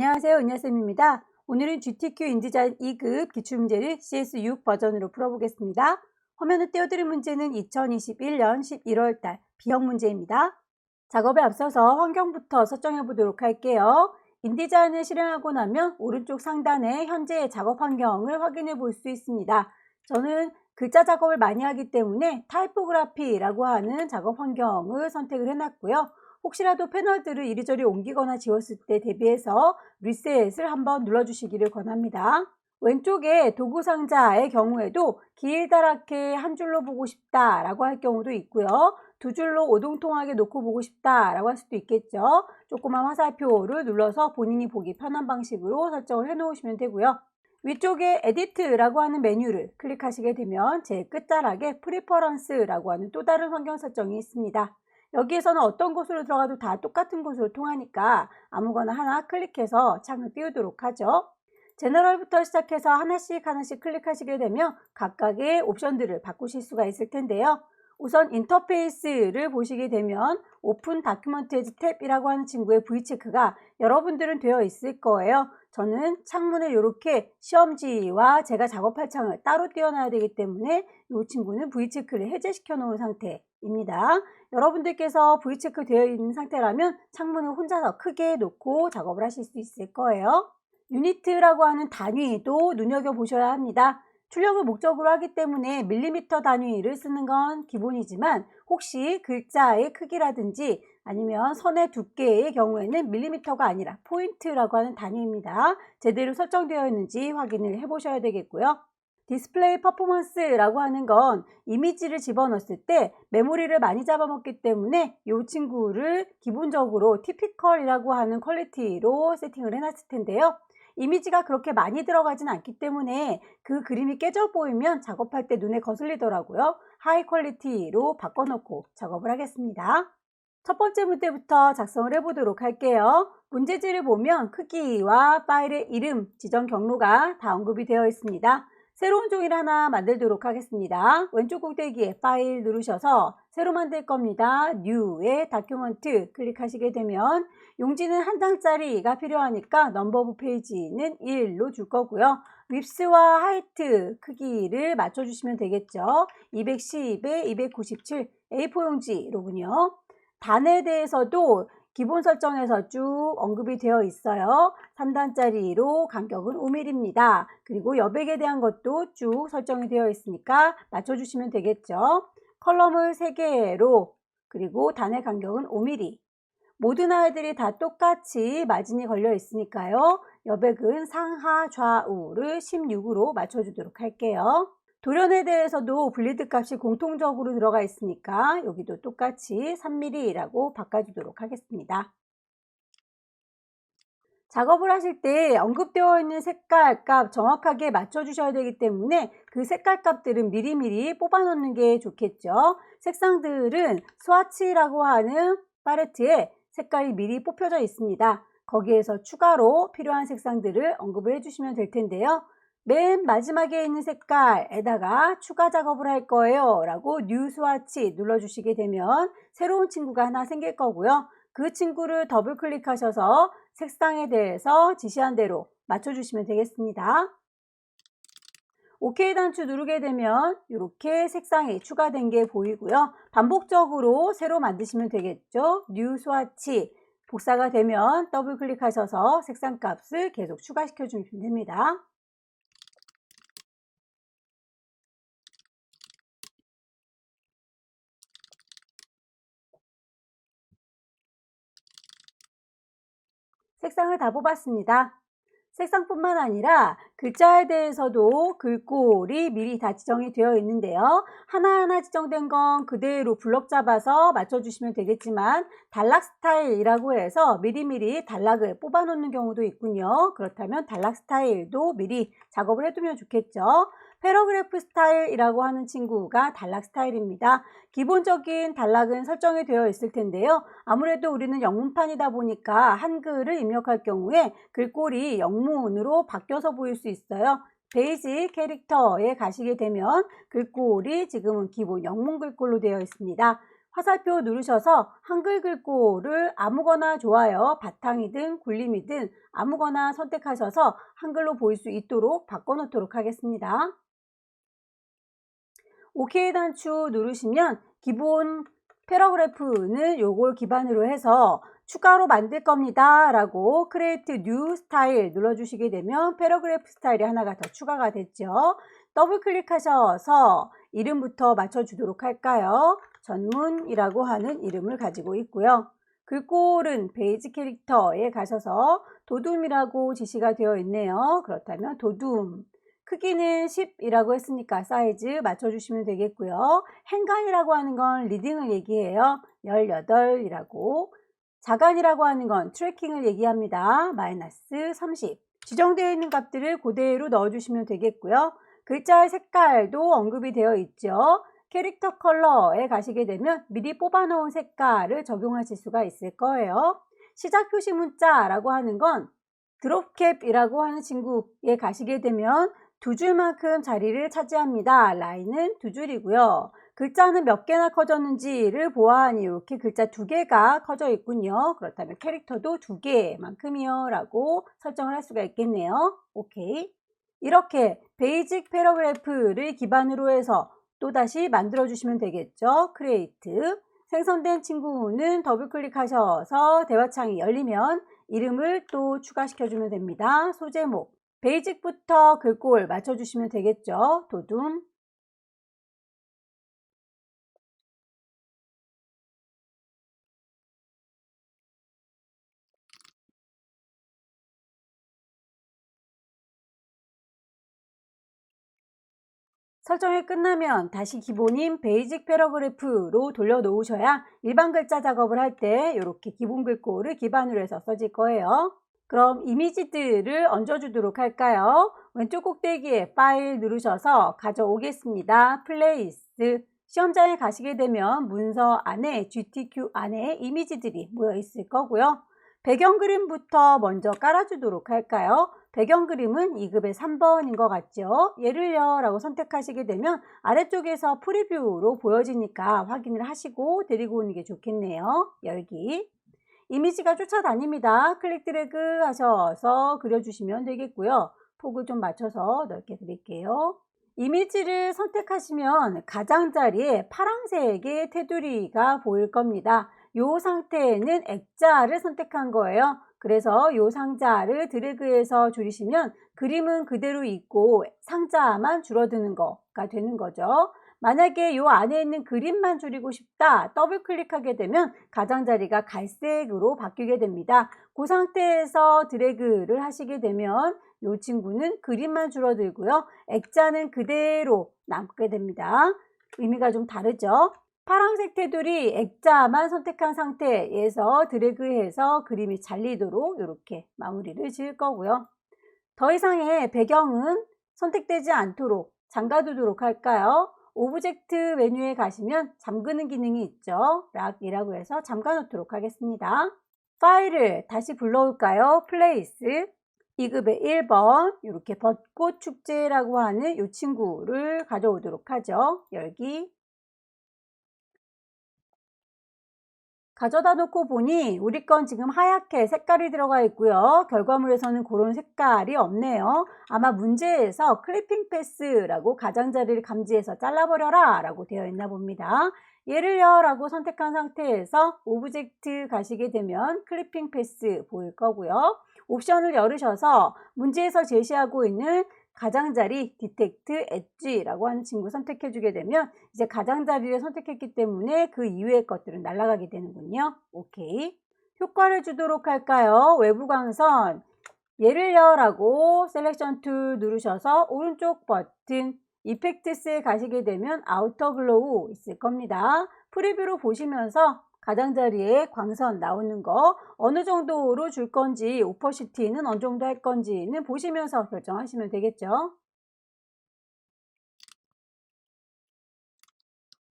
안녕하세요. 은하쌤입니다. 오늘은 GTQ 인디자인 2급 기출문제를 CS6 버전으로 풀어보겠습니다. 화면에 띄워드린 문제는 2021년 11월달 B형 문제입니다. 작업에 앞서서 환경부터 설정해 보도록 할게요. 인디자인을 실행하고 나면 오른쪽 상단에 현재의 작업 환경을 확인해 볼 수 있습니다. 저는 글자 작업을 많이 하기 때문에 타이포그라피라고 하는 작업 환경을 선택을 해놨고요. 혹시라도 패널들을 이리저리 옮기거나 지웠을 때 대비해서 리셋을 한번 눌러주시기를 권합니다. 왼쪽에 도구 상자의 경우에도 길다랗게 한 줄로 보고 싶다 라고 할 경우도 있고요. 두 줄로 오동통하게 놓고 보고 싶다 라고 할 수도 있겠죠. 조그만 화살표를 눌러서 본인이 보기 편한 방식으로 설정을 해 놓으시면 되고요. 위쪽에 에디트라고 하는 메뉴를 클릭하시게 되면 제일 끝자락에 프리퍼런스라고 하는 또 다른 환경 설정이 있습니다. 여기에서는 어떤 곳으로 들어가도 다 똑같은 곳으로 통하니까 아무거나 하나 클릭해서 창을 띄우도록 하죠. 제너럴부터 시작해서 하나씩 클릭하시게 되면 각각의 옵션들을 바꾸실 수가 있을 텐데요. 우선 인터페이스를 보시게 되면 오픈 다큐먼트 에지 탭이라고 하는 친구의 V체크가 여러분들은 되어 있을 거예요. 저는 창문을 이렇게 시험지와 제가 작업할 창을 따로 띄워놔야 되기 때문에 이 친구는 V체크를 해제시켜 놓은 상태입니다. 여러분들께서 V체크 되어 있는 상태라면 창문을 혼자서 크게 놓고 작업을 하실 수 있을 거예요. 유니트라고 하는 단위도 눈여겨보셔야 합니다. 출력을 목적으로 하기 때문에 밀리미터 단위를 쓰는 건 기본이지만 혹시 글자의 크기라든지 아니면 선의 두께의 경우에는 밀리미터가 아니라 포인트라고 하는 단위입니다. 제대로 설정되어 있는지 확인을 해보셔야 되겠고요. 디스플레이 퍼포먼스라고 하는 건 이미지를 집어넣었을 때 메모리를 많이 잡아먹기 때문에 이 친구를 기본적으로 티피컬이라고 하는 퀄리티로 세팅을 해놨을 텐데요. 이미지가 그렇게 많이 들어가진 않기 때문에 그 그림이 깨져 보이면 작업할 때 눈에 거슬리더라고요. 하이 퀄리티로 바꿔놓고 작업을 하겠습니다. 첫 번째 문제부터 작성을 해보도록 할게요. 문제지를 보면 크기와 파일의 이름, 지정 경로가 다 언급이 되어 있습니다. 새로운 종이를 하나 만들도록 하겠습니다. 왼쪽 꼭대기에 파일 누르셔서 새로 만들 겁니다. New에 다큐먼트 클릭하시게 되면 용지는 한 장짜리가 필요하니까 넘버 오브 페이지는 1로 줄 거고요. 윕스와 하이트 크기를 맞춰주시면 되겠죠. 210에 297 A4 용지로군요. 단에 대해서도 기본 설정에서 쭉 언급이 되어 있어요. 3단짜리로 간격은 5mm입니다. 그리고 여백에 대한 것도 쭉 설정이 되어 있으니까 맞춰주시면 되겠죠. 컬럼을 3개로 그리고 단의 간격은 5mm. 모든 아이들이 다 똑같이 마진이 걸려 있으니까요. 여백은 상하 좌우를 16으로 맞춰주도록 할게요. 돌연에 대해서도 블리드 값이 공통적으로 들어가 있으니까 여기도 똑같이 3mm라고 바꿔주도록 하겠습니다. 작업을 하실 때 언급되어 있는 색깔 값 정확하게 맞춰주셔야 되기 때문에 그 색깔 값들은 미리미리 뽑아 놓는 게 좋겠죠. 색상들은 스와치라고 하는 팔레트에 색깔이 미리 뽑혀져 있습니다. 거기에서 추가로 필요한 색상들을 언급을 해주시면 될 텐데요. 맨 마지막에 있는 색깔에다가 추가 작업을 할 거예요 라고 뉴 스와치 눌러주시게 되면 새로운 친구가 하나 생길 거고요. 그 친구를 더블 클릭하셔서 색상에 대해서 지시한 대로 맞춰주시면 되겠습니다. OK 단추 누르게 되면 이렇게 색상이 추가된 게 보이고요. 반복적으로 새로 만드시면 되겠죠. 뉴 스와치 복사가 되면 더블 클릭하셔서 색상 값을 계속 추가시켜 주시면 됩니다. 색상을 다 뽑았습니다. 색상뿐만 아니라 글자에 대해서도 글꼴이 미리 다 지정이 되어 있는데요. 하나하나 지정된 건 그대로 블럭 잡아서 맞춰주시면 되겠지만 단락 스타일이라고 해서 미리미리 단락을 뽑아 놓는 경우도 있군요. 그렇다면 단락 스타일도 미리 작업을 해두면 좋겠죠. 패러그래프 스타일이라고 하는 친구가 단락 스타일입니다. 기본적인 단락은 설정이 되어 있을 텐데요. 아무래도 우리는 영문판이다 보니까 한글을 입력할 경우에 글꼴이 영문으로 바뀌어서 보일 수 있어요. 베이직 캐릭터에 가시게 되면 글꼴이 지금은 기본 영문 글꼴로 되어 있습니다. 화살표 누르셔서 한글 글꼴을 아무거나 좋아요. 바탕이든 굴림이든 아무거나 선택하셔서 한글로 보일 수 있도록 바꿔놓도록 하겠습니다. OK 단추 누르시면 기본 패러그래프는 요걸 기반으로 해서 추가로 만들 겁니다 라고 Create New Style 눌러주시게 되면 패러그래프 스타일이 하나가 더 추가가 됐죠. 더블 클릭하셔서 이름부터 맞춰주도록 할까요? 전문이라고 하는 이름을 가지고 있고요. 글꼴은 베이지 캐릭터에 가셔서 도둠이라고 지시가 되어 있네요. 그렇다면 도둠. 크기는 10이라고 했으니까 사이즈 맞춰주시면 되겠고요. 행간이라고 하는 건 리딩을 얘기해요. 18이라고. 자간이라고 하는 건 트래킹을 얘기합니다. 마이너스 30. 지정되어 있는 값들을 그대로 넣어주시면 되겠고요. 글자의 색깔도 언급이 되어 있죠. 캐릭터 컬러에 가시게 되면 미리 뽑아놓은 색깔을 적용하실 수가 있을 거예요. 시작 표시 문자라고 하는 건 드롭캡이라고 하는 친구에 가시게 되면 두 줄만큼 자리를 차지합니다. 라인은 두 줄이고요. 글자는 몇 개나 커졌는지를 보아하니 이렇게 글자 두 개가 커져 있군요. 그렇다면 캐릭터도 두 개만큼이요 라고 설정을 할 수가 있겠네요. 오케이. 이렇게 베이직 패러그래프를 기반으로 해서 또다시 만들어 주시면 되겠죠. 크리에이트. 생성된 친구는 더블 클릭하셔서 대화창이 열리면 이름을 또 추가시켜 주면 됩니다. 소제목. 베이직부터 글꼴 맞춰주시면 되겠죠. 도둠. 설정이 끝나면 다시 기본인 베이직 패러그래프로 돌려놓으셔야 일반 글자 작업을 할 때 이렇게 기본 글꼴을 기반으로 해서 써질 거예요. 그럼 이미지들을 얹어주도록 할까요? 왼쪽 꼭대기에 파일 누르셔서 가져오겠습니다. 플레이스. 시험장에 가시게 되면 문서 안에 GTQ 안에 이미지들이 모여 있을 거고요. 배경 그림부터 먼저 깔아주도록 할까요? 배경 그림은 2급의 3번인 것 같죠? 예를요 라고 선택하시게 되면 아래쪽에서 프리뷰로 보여지니까 확인을 하시고 데리고 오는 게 좋겠네요. 열기. 이미지가 쫓아다닙니다. 클릭 드래그 하셔서 그려주시면 되겠고요. 폭을 좀 맞춰서 넓게 드릴게요. 이미지를 선택하시면 가장자리에 파란색의 테두리가 보일 겁니다. 이 상태에는 액자를 선택한 거예요. 그래서 이 상자를 드래그해서 줄이시면 그림은 그대로 있고 상자만 줄어드는 거가 되는 거죠. 만약에 이 안에 있는 그림만 줄이고 싶다 더블 클릭하게 되면 가장자리가 갈색으로 바뀌게 됩니다. 그 상태에서 드래그를 하시게 되면 이 친구는 그림만 줄어들고요. 액자는 그대로 남게 됩니다. 의미가 좀 다르죠. 파란색 테두리 액자만 선택한 상태에서 드래그해서 그림이 잘리도록 이렇게 마무리를 지을 거고요. 더 이상의 배경은 선택되지 않도록 잠가두도록 할까요? 오브젝트 메뉴에 가시면 잠그는 기능이 있죠. 락이라고 해서 잠가 놓도록 하겠습니다. 파일을 다시 불러올까요? 플레이스 2급의 1번 이렇게 벚꽃 축제라고 하는 이 친구를 가져오도록 하죠. 열기. 가져다 놓고 보니 우리 건 지금 하얗게 색깔이 들어가 있고요. 결과물에서는 그런 색깔이 없네요. 아마 문제에서 클리핑 패스라고 가장자리를 감지해서 잘라버려라 라고 되어 있나 봅니다. 예를요 라고 선택한 상태에서 오브젝트 가시게 되면 클리핑 패스 보일 거고요. 옵션을 열으셔서 문제에서 제시하고 있는 가장자리 디텍트 엣지라고 하는 친구 선택해 주게 되면 이제 가장자리를 선택했기 때문에 그 이외의 것들은 날아가게 되는군요. 오케이. 효과를 주도록 할까요? 외부 광선 예를요 라고 셀렉션 툴 누르셔서 오른쪽 버튼 이펙트스에 가시게 되면 아우터 글로우 있을 겁니다. 프리뷰로 보시면서 가장자리에 광선 나오는 거 어느 정도로 줄 건지 오퍼시티는 어느 정도 할 건지는 보시면서 결정하시면 되겠죠.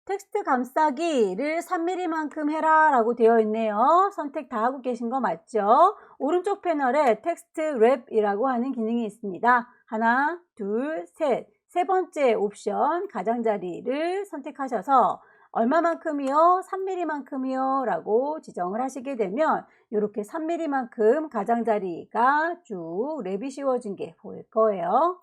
텍스트 감싸기를 3mm만큼 해라 라고 되어 있네요. 선택 다 하고 계신 거 맞죠? 오른쪽 패널에 텍스트 랩이라고 하는 기능이 있습니다. 하나, 둘, 셋. 세 번째 옵션 가장자리를 선택하셔서 얼마만큼이요? 3mm만큼이요? 라고 지정을 하시게 되면 이렇게 3mm만큼 가장자리가 쭉 랩이 씌워진 게 보일 거예요.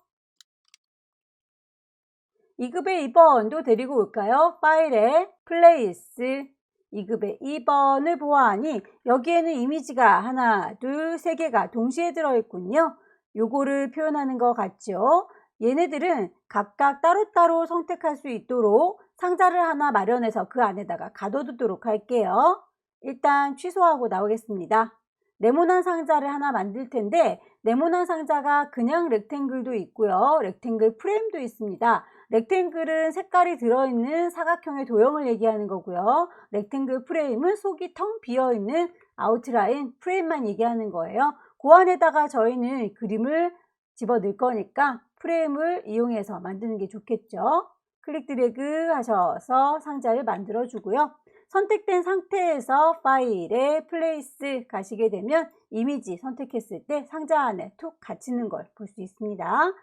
2급의 2번도 데리고 올까요? 파일에 플레이스 2급의 2번을 보아하니 여기에는 이미지가 하나, 둘, 세 개가 동시에 들어있군요. 요거를 표현하는 것 같죠? 얘네들은 각각 따로따로 선택할 수 있도록 상자를 하나 마련해서 그 안에다가 가둬두도록 할게요. 일단 취소하고 나오겠습니다. 네모난 상자를 하나 만들 텐데 네모난 상자가 그냥 렉탱글도 있고요. 렉탱글 프레임도 있습니다. 렉탱글은 색깔이 들어있는 사각형의 도형을 얘기하는 거고요. 렉탱글 프레임은 속이 텅 비어있는 아웃라인 프레임만 얘기하는 거예요. 그 안에다가 저희는 그림을 집어넣을 거니까 프레임을 이용해서 만드는 게 좋겠죠. 클릭 드래그 하셔서 상자를 만들어 주고요. 선택된 상태에서 파일에 플레이스 가시게 되면 이미지 선택했을 때 상자 안에 툭 갇히는 걸 볼 수 있습니다.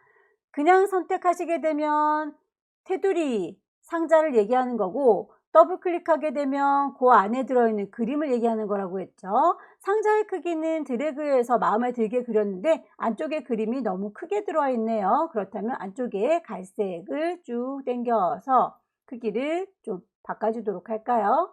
그냥 선택하시게 되면 테두리 상자를 얘기하는 거고 더블 클릭하게 되면 그 안에 들어있는 그림을 얘기하는 거라고 했죠. 상자의 크기는 드래그해서 마음에 들게 그렸는데 안쪽에 그림이 너무 크게 들어와 있네요. 그렇다면 안쪽에 갈색을 쭉 당겨서 크기를 좀 바꿔주도록 할까요?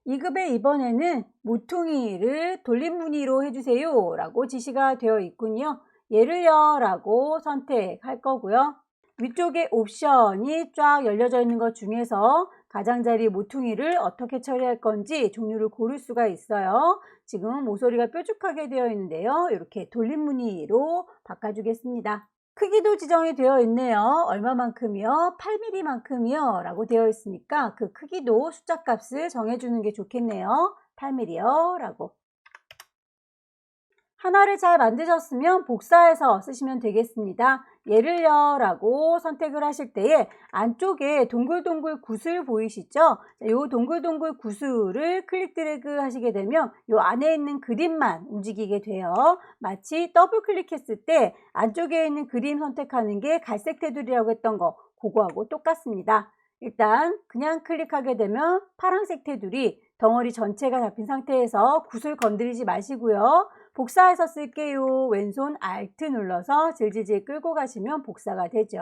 2급의 이번에는 모퉁이를 돌림 무늬로 해주세요 라고 지시가 되어 있군요. 얘를요 라고 선택할 거고요. 위쪽에 옵션이 쫙 열려져 있는 것 중에서 가장자리 모퉁이를 어떻게 처리할 건지 종류를 고를 수가 있어요. 지금 모서리가 뾰족하게 되어 있는데요. 이렇게 돌림 무늬로 바꿔주겠습니다. 크기도 지정이 되어 있네요. 얼마만큼이요? 8mm만큼이요 라고 되어 있으니까 그 크기도 숫자 값을 정해주는 게 좋겠네요. 8mm요 라고. 하나를 잘 만드셨으면 복사해서 쓰시면 되겠습니다. 얘를요 라고 선택을 하실 때에 안쪽에 동글동글 구슬 보이시죠? 이 동글동글 구슬을 클릭 드래그 하시게 되면 이 안에 있는 그림만 움직이게 돼요. 마치 더블 클릭했을 때 안쪽에 있는 그림 선택하는 게 갈색 테두리라고 했던 거 그거하고 똑같습니다. 일단 그냥 클릭하게 되면 파란색 테두리 덩어리 전체가 잡힌 상태에서 구슬 건드리지 마시고요. 복사해서 쓸게요. 왼손 Alt 눌러서 질질질 끌고 가시면 복사가 되죠.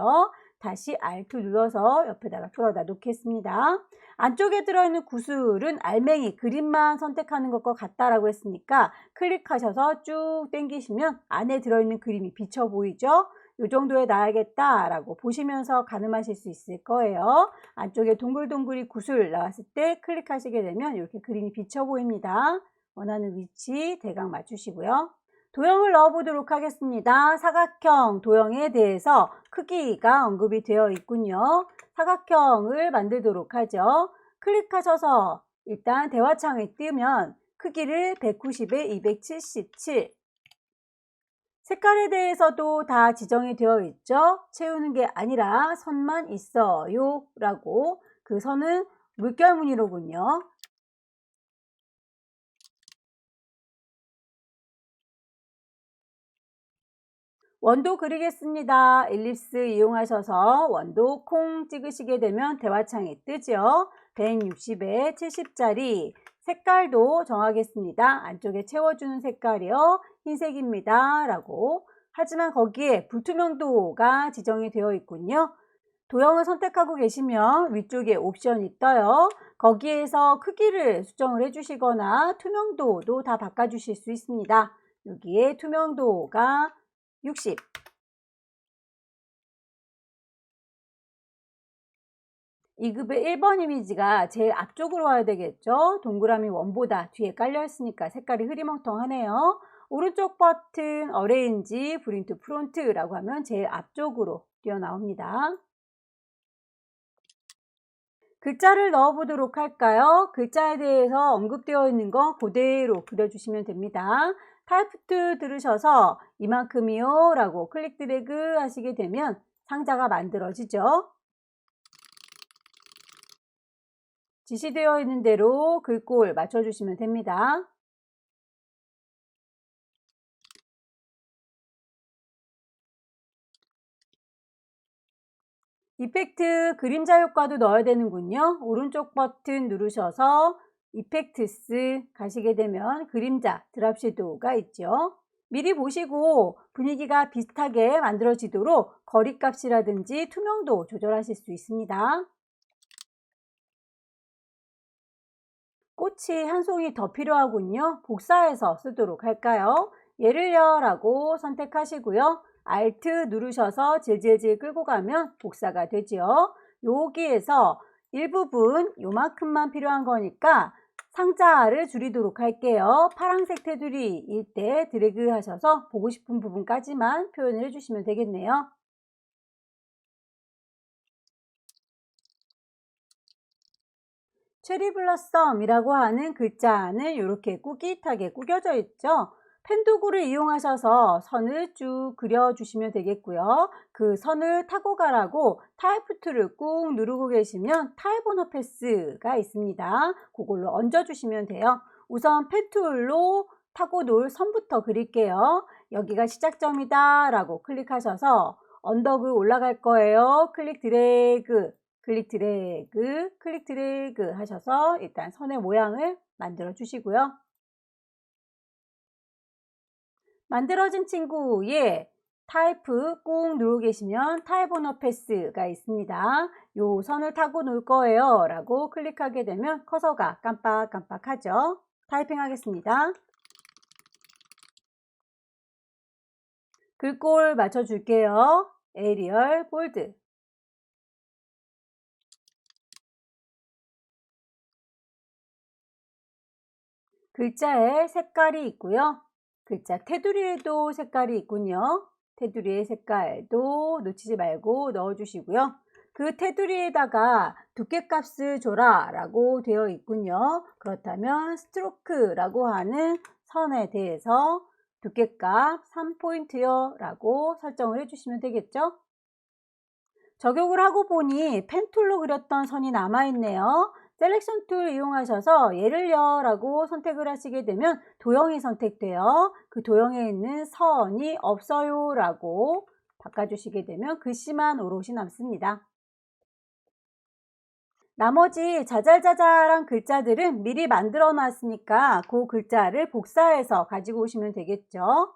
다시 Alt 눌러서 옆에다가 끌어다 놓겠습니다. 안쪽에 들어있는 구슬은 알맹이 그림만 선택하는 것과 같다라고 했으니까 클릭하셔서 쭉 당기시면 안에 들어있는 그림이 비쳐 보이죠? 이 정도에 놔야겠다라고 보시면서 가늠하실 수 있을 거예요. 안쪽에 동글동글이 구슬 나왔을 때 클릭하시게 되면 이렇게 그림이 비쳐 보입니다. 원하는 위치 대강 맞추시고요. 도형을 넣어 보도록 하겠습니다. 사각형 도형에 대해서 크기가 언급이 되어 있군요. 사각형을 만들도록 하죠. 클릭하셔서 일단 대화창에 뜨면 크기를 190에 277 색깔에 대해서도 다 지정이 되어 있죠. 채우는 게 아니라 선만 있어요 라고 그 선은 물결 무늬로군요. 원도 그리겠습니다. 엘립스 이용하셔서 원도 콩 찍으시게 되면 대화창이 뜨죠. 160에 70짜리 색깔도 정하겠습니다. 안쪽에 채워주는 색깔이요. 흰색입니다. 라고. 하지만 거기에 불투명도가 지정이 되어 있군요. 도형을 선택하고 계시면 위쪽에 옵션이 떠요. 거기에서 크기를 수정을 해주시거나 투명도도 다 바꿔주실 수 있습니다. 여기에 투명도가 60 2급의 1번 이미지가 제일 앞쪽으로 와야 되겠죠. 동그라미 원보다 뒤에 깔려 있으니까 색깔이 흐리멍텅하네요. 오른쪽 버튼 어레인지 브링 투 프론트라고 하면 제일 앞쪽으로 뛰어나옵니다. 글자를 넣어 보도록 할까요? 글자에 대해서 언급되어 있는 거 그대로 그려주시면 됩니다. 타이프 2 들으셔서 이만큼이요 라고 클릭 드래그 하시게 되면 상자가 만들어지죠. 지시되어 있는 대로 글꼴 맞춰주시면 됩니다. 이펙트 그림자 효과도 넣어야 되는군요. 오른쪽 버튼 누르셔서 이펙트스 가시게 되면 그림자 드랍 섀도우가 있죠. 미리 보시고 분위기가 비슷하게 만들어지도록 거리값이라든지 투명도 조절하실 수 있습니다. 꽃이 한 송이 더 필요하군요. 복사해서 쓰도록 할까요? 예를요 라고 선택하시고요. Alt 누르셔서 질질질 끌고 가면 복사가 되죠. 여기에서 일부분 요만큼만 필요한 거니까 상자를 줄이도록 할게요. 파란색 테두리일 때 드래그 하셔서 보고 싶은 부분까지만 표현을 해주시면 되겠네요. 체리블러썸이라고 하는 글자는 이렇게 꾸깃하게 꾸겨져 있죠. 펜 도구를 이용하셔서 선을 쭉 그려주시면 되겠고요. 그 선을 타고 가라고 타입2를 꾹 누르고 계시면 타입 언어 패스가 있습니다. 그걸로 얹어주시면 돼요. 우선 펜 툴로 타고 놓을 선부터 그릴게요. 여기가 시작점이다 라고 클릭하셔서 언덕을 올라갈 거예요. 클릭 드래그 클릭 드래그, 클릭 드래그 하셔서 일단 선의 모양을 만들어 주시고요. 만들어진 친구에 타입 꾹 누르고 계시면 타입 언어 패스가 있습니다. 요 선을 타고 놓을 거예요 라고 클릭하게 되면 커서가 깜빡깜빡하죠. 타이핑 하겠습니다. 글꼴 맞춰 줄게요. 에리얼 볼드. 글자에 색깔이 있고요. 글자 테두리에도 색깔이 있군요. 테두리의 색깔도 놓치지 말고 넣어주시고요. 그 테두리에다가 두께값을 줘라 라고 되어 있군요. 그렇다면 스트로크라고 하는 선에 대해서 두께값 3포인트요 라고 설정을 해주시면 되겠죠. 적용을 하고 보니 펜툴로 그렸던 선이 남아있네요. 셀렉션 툴 이용하셔서 예를요 라고 선택을 하시게 되면 도형이 선택돼요. 그 도형에 있는 선이 없어요 라고 바꿔주시게 되면 글씨만 오롯이 남습니다. 나머지 자잘자잘한 글자들은 미리 만들어 놨으니까 그 글자를 복사해서 가지고 오시면 되겠죠.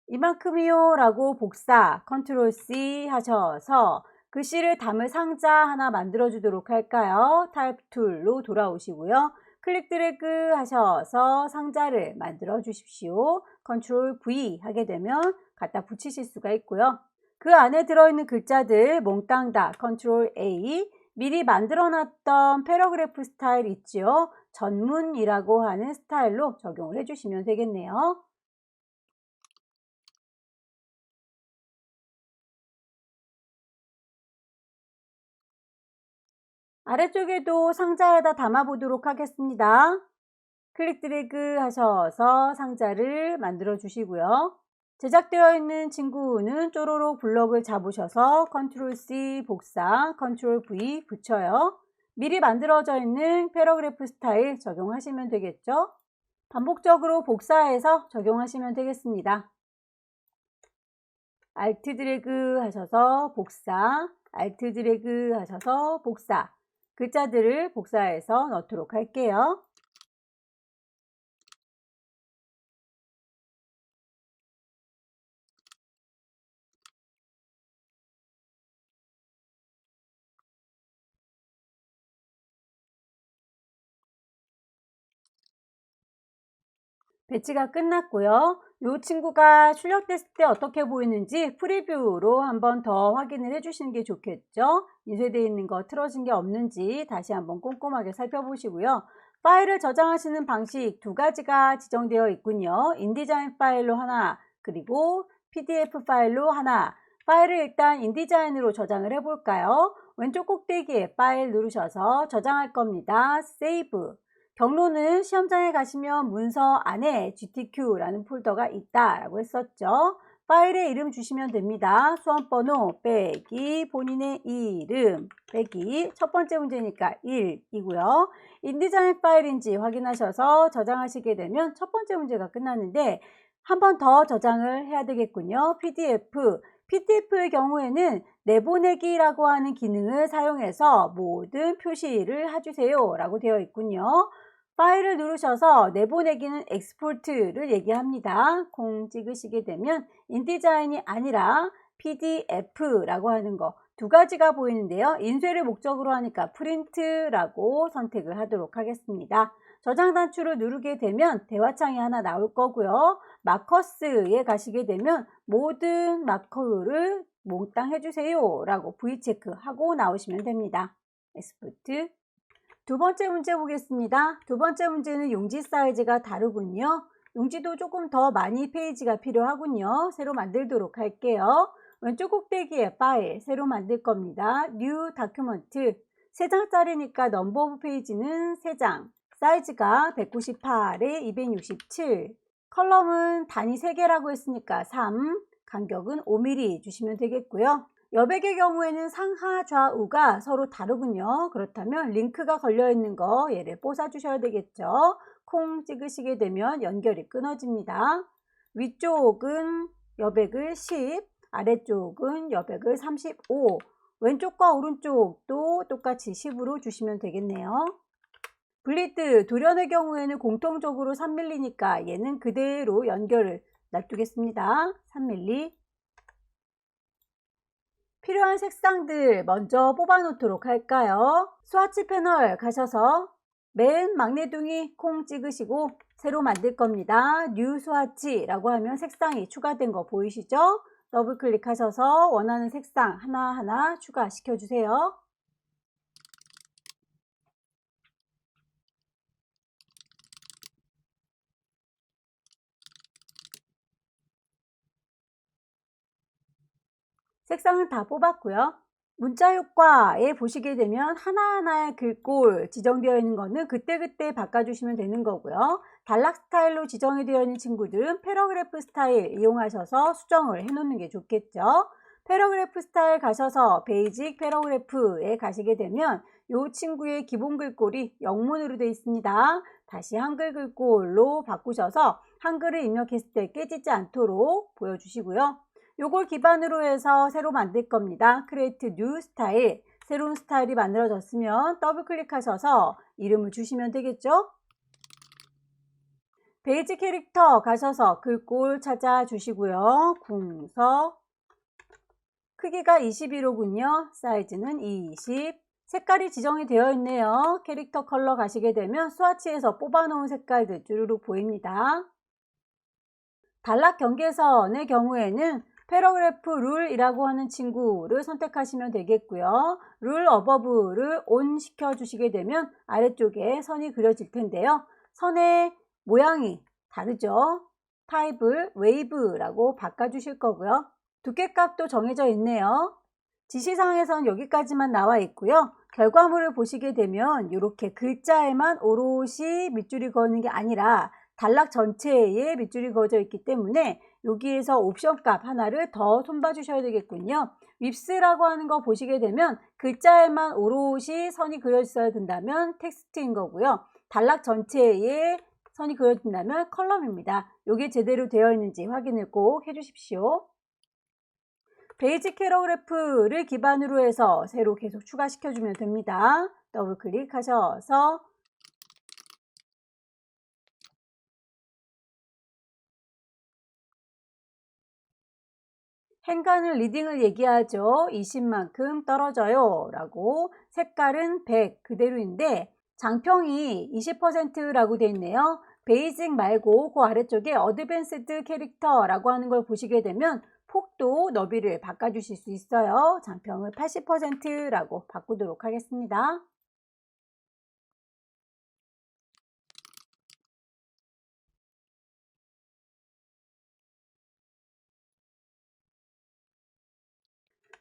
이만큼이요 라고 복사 컨트롤 C 하셔서 글씨를 담을 상자 하나 만들어 주도록 할까요? 타입 툴로 돌아오시고요. 클릭 드래그 하셔서 상자를 만들어 주십시오. 컨트롤 V 하게 되면 갖다 붙이실 수가 있고요. 그 안에 들어있는 글자들 몽땅 다 컨트롤 A 미리 만들어 놨던 패러그래프 스타일 있지요. 전문이라고 하는 스타일로 적용을 해주시면 되겠네요. 아래쪽에도 상자에다 담아 보도록 하겠습니다. 클릭 드래그 하셔서 상자를 만들어 주시고요. 제작되어 있는 친구는 쪼로록 블럭을 잡으셔서 컨트롤 C 복사, 컨트롤 V 붙여요. 미리 만들어져 있는 패러그래프 스타일 적용하시면 되겠죠. 반복적으로 복사해서 적용하시면 되겠습니다. Alt 드래그 하셔서 복사, Alt 드래그 하셔서 복사. 글자들을 복사해서 넣도록 할게요. 배치가 끝났고요. 이 친구가 출력됐을 때 어떻게 보이는지 프리뷰로 한번 더 확인을 해주시는 게 좋겠죠. 인쇄되어 있는 거 틀어진 게 없는지 다시 한번 꼼꼼하게 살펴보시고요. 파일을 저장하시는 방식 두 가지가 지정되어 있군요. 인디자인 파일로 하나, 그리고 PDF 파일로 하나. 파일을 일단 인디자인으로 저장을 해볼까요? 왼쪽 꼭대기에 파일 누르셔서 저장할 겁니다. 세이브. 경로는 시험장에 가시면 문서 안에 GTQ라는 폴더가 있다라고 했었죠. 파일에 이름 주시면 됩니다. 수험번호 빼기 본인의 이름 빼기 첫 번째 문제니까 1이고요. 인디자인 파일인지 확인하셔서 저장하시게 되면 첫 번째 문제가 끝났는데 한 번 더 저장을 해야 되겠군요. PDF PDF의 경우에는 내보내기라고 하는 기능을 사용해서 모든 표시를 해주세요 라고 되어 있군요. 파일을 누르셔서 내보내기는 엑스포트를 얘기합니다. 콩 찍으시게 되면 인디자인이 아니라 PDF라고 하는 거 두 가지가 보이는데요. 인쇄를 목적으로 하니까 프린트라고 선택을 하도록 하겠습니다. 저장 단추를 누르게 되면 대화창이 하나 나올 거고요. 마커스에 가시게 되면 모든 마커를 몽땅 해주세요 라고 V체크 하고 나오시면 됩니다. 엑스포트. 두 번째 문제 보겠습니다. 두 번째 문제는 용지 사이즈가 다르군요. 용지도 조금 더 많이 페이지가 필요하군요. 새로 만들도록 할게요. 왼쪽 꼭대기에 파일 새로 만들 겁니다. New Document 3장짜리니까 넘버 오브 페이지는 3장, 사이즈가 198에 267, 컬럼은 단위 3개라고 했으니까 3, 간격은 5mm 주시면 되겠고요. 여백의 경우에는 상하 좌우가 서로 다르군요. 그렇다면 링크가 걸려 있는 거 얘를 뽑아 주셔야 되겠죠. 콩 찍으시게 되면 연결이 끊어집니다. 위쪽은 여백을 10, 아래쪽은 여백을 35, 왼쪽과 오른쪽도 똑같이 10으로 주시면 되겠네요. 블리드 돌연의 경우에는 공통적으로 3mm니까 얘는 그대로 연결을 놔두겠습니다. 3mm. 필요한 색상들 먼저 뽑아 놓도록 할까요? 스와치 패널 가셔서 맨 막내둥이 콩 찍으시고 새로 만들 겁니다. 뉴 스와치라고 하면 색상이 추가된 거 보이시죠? 더블 클릭하셔서 원하는 색상 하나하나 추가시켜 주세요. 색상은 다 뽑았고요. 문자 효과에 보시게 되면 하나하나의 글꼴 지정되어 있는 거는 그때그때 바꿔주시면 되는 거고요. 단락 스타일로 지정이 되어 있는 친구들은 패러그래프 스타일 이용하셔서 수정을 해 놓는 게 좋겠죠. 패러그래프 스타일 가셔서 베이직 패러그래프에 가시게 되면 이 친구의 기본 글꼴이 영문으로 되어 있습니다. 다시 한글 글꼴로 바꾸셔서 한글을 입력했을 때 깨지지 않도록 보여주시고요. 요걸 기반으로 해서 새로 만들 겁니다. Create New Style. 새로운 스타일이 만들어졌으면 더블 클릭하셔서 이름을 주시면 되겠죠. 베이지 캐릭터 가셔서 글꼴 찾아주시고요. 궁서. 크기가 21호군요. 사이즈는 20. 색깔이 지정이 되어 있네요. 캐릭터 컬러 가시게 되면 스와치에서 뽑아놓은 색깔들 쭈루룩 보입니다. 단락 경계선의 경우에는 패러그래프 룰이라고 하는 친구를 선택하시면 되겠고요. 룰 어버브를 온 시켜주시게 되면 아래쪽에 선이 그려질 텐데요. 선의 모양이 다르죠. 타입을 웨이브라고 바꿔주실 거고요. 두께값도 정해져 있네요. 지시사항에서는 여기까지만 나와 있고요. 결과물을 보시게 되면 이렇게 글자에만 오롯이 밑줄이 그어있는 게 아니라 단락 전체에 밑줄이 그어져 있기 때문에 여기에서 옵션 값 하나를 더 손봐 주셔야 되겠군요. 윕스라고 하는 거 보시게 되면 글자에만 오롯이 선이 그려져야 된다면 텍스트인 거고요. 단락 전체에 선이 그려진다면 컬럼입니다. 이게 제대로 되어 있는지 확인을 꼭 해주십시오. 베이직 패러그래프를 기반으로 해서 새로 계속 추가시켜주면 됩니다. 더블 클릭하셔서 행간은 리딩을 얘기하죠. 20만큼 떨어져요 라고. 색깔은 100 그대로인데 장평이 20%라고 되어 있네요. 베이직 말고 그 아래쪽에 어드밴스드 캐릭터라고 하는 걸 보시게 되면 폭도 너비를 바꿔주실 수 있어요. 장평을 80%라고 바꾸도록 하겠습니다.